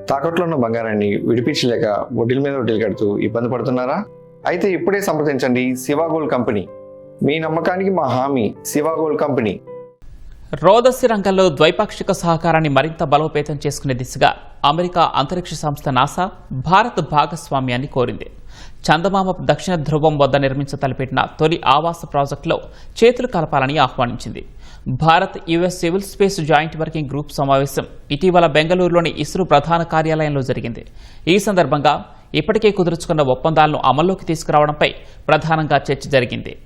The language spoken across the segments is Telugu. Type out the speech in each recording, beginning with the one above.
తాకట్లో ఉన్న బంగారాన్ని విడిపించలేక వడ్డీల మీద వడ్డీలు కడుతూ ఇబ్బంది పడుతున్నారా? అయితే ఇప్పుడే సంప్రదించండి శివ గోల్డ్ కంపెనీ. మీ నమ్మకానికి మా హామీ శివ గోల్డ్ కంపెనీ. రోదసి రంగంలో ద్వైపాక్షిక సహకారాన్ని మరింత బలోపేతం చేసుకునే దిశగా అమెరికా అంతరిక్ష సంస్థ నాసా భారత్ భాగస్వామ్యాన్ని కోరింది. చందమామ దక్షిణ ధ్రువం వద్ద తలపెట్టిన తొలి ఆవాస ప్రాజెక్టులో చేతులు కలపాలని ఆహ్వానించింది. Bharat US civil space joint working group సమావేశం ఇటీవల బెంగళూరులోని ఇస్రో ప్రధాన కార్యాలయంలో జరిగింది. ఈ సందర్భంగా ఇప్పటికే కుదుర్చుకున్న ఒప్పందాలను అమల్లోకి తీసుకురావడంపై ప్రధానంగా చర్చ జరిగింది.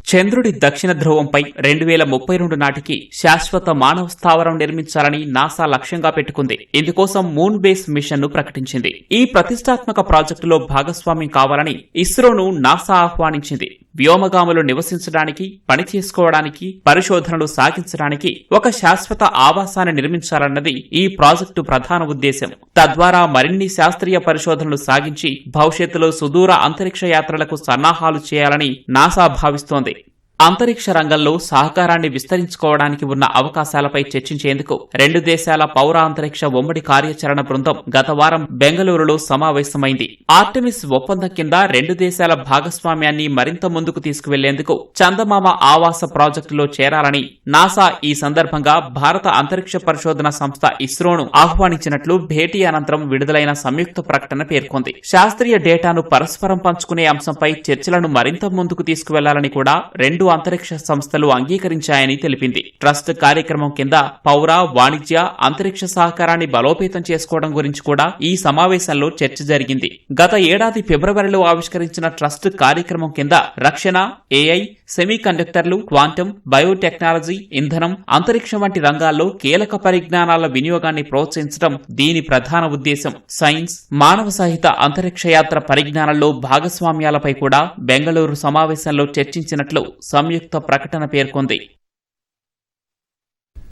చంద్రుడి దక్షిణ ధ్రువంపై 2032 నాటికి శాశ్వత మానవ స్థావరం నిర్మించాలని నాసా లక్ష్యంగా పెట్టుకుంది. ఇందుకోసం మూన్ బేస్ మిషన్ ను ప్రకటించింది. ఈ ప్రతిష్టాత్మక ప్రాజెక్టులో భాగస్వామ్యం కావాలని ఇస్రోను నాసా ఆహ్వానించింది. వ్యోమగాములు నివసించడానికి, పని చేసుకోవడానికి, పరిశోధనలు సాగించడానికి ఒక శాశ్వత ఆవాసాన్ని నిర్మించాలన్నది ఈ ప్రాజెక్టు ప్రధాన ఉద్దేశం. తద్వారా మరిన్ని శాస్త్రీయ పరిశోధనలు సాగించి భవిష్యత్తులో సుదూర అంతరిక్ష యాత్రలకు సన్నాహాలు చేయాలని నాసా భావిస్తోంది. అంతరిక్ష రంగంలో సహకారాన్ని విస్తరించుకోవడానికి ఉన్న అవకాశాలపై చర్చించేందుకు రెండు దేశాల పౌర అంతరిక్ష ఉమ్మడి కార్యాచరణ బృందం గత వారం బెంగళూరులో సమావేశమైంది. ఆర్టెమిస్ ఒప్పందం కింద రెండు దేశాల భాగస్వామ్యాన్ని మరింత ముందుకు తీసుకువెళ్లేందుకు చందమామ ఆవాస ప్రాజెక్టులో చేరాలని నాసా ఈ సందర్భంగా భారత అంతరిక్ష పరిశోధన సంస్థ ఇస్రోను ఆహ్వానించినట్లు భేటీ అనంతరం విడుదలైన సంయుక్త ప్రకటన పేర్కొంది. శాస్త్రీయ డేటాను పరస్పరం పంచుకునే అంశంపై చర్చలను మరింత ముందుకు తీసుకువెళ్లాలని కూడా రెండు అంతరిక్ష సంస్థలు అంగీకరించాయని తెలిపింది. ట్రస్ట్ కార్యక్రమం కింద పౌర, వాణిజ్య, అంతరిక్ష సహకారాన్ని బలోపేతం చేసుకోవడం గురించి కూడా ఈ సమావేశంలో చర్చ జరిగింది. గత ఏడాది ఫిబ్రవరిలో ఆవిష్కరించిన ట్రస్ట్ కార్యక్రమం కింద రక్షణ, ఏఐ, సెమీ కండక్టర్లు, క్వాంటం, బయోటెక్నాలజీ, ఇంధనం, అంతరిక్షం వంటి రంగాల్లో కీలక పరిజ్ఞానాల వినియోగాన్ని ప్రోత్సహించడం దీని ప్రధాన ఉద్దేశం. సైన్స్, మానవ సహిత అంతరిక్ష యాత్ర పరిజ్ఞానంలో భాగస్వామ్యాలపై కూడా బెంగళూరు సమావేశంలో చర్చించినట్లు సంయుక్త ప్రకటన పేర్కొంది.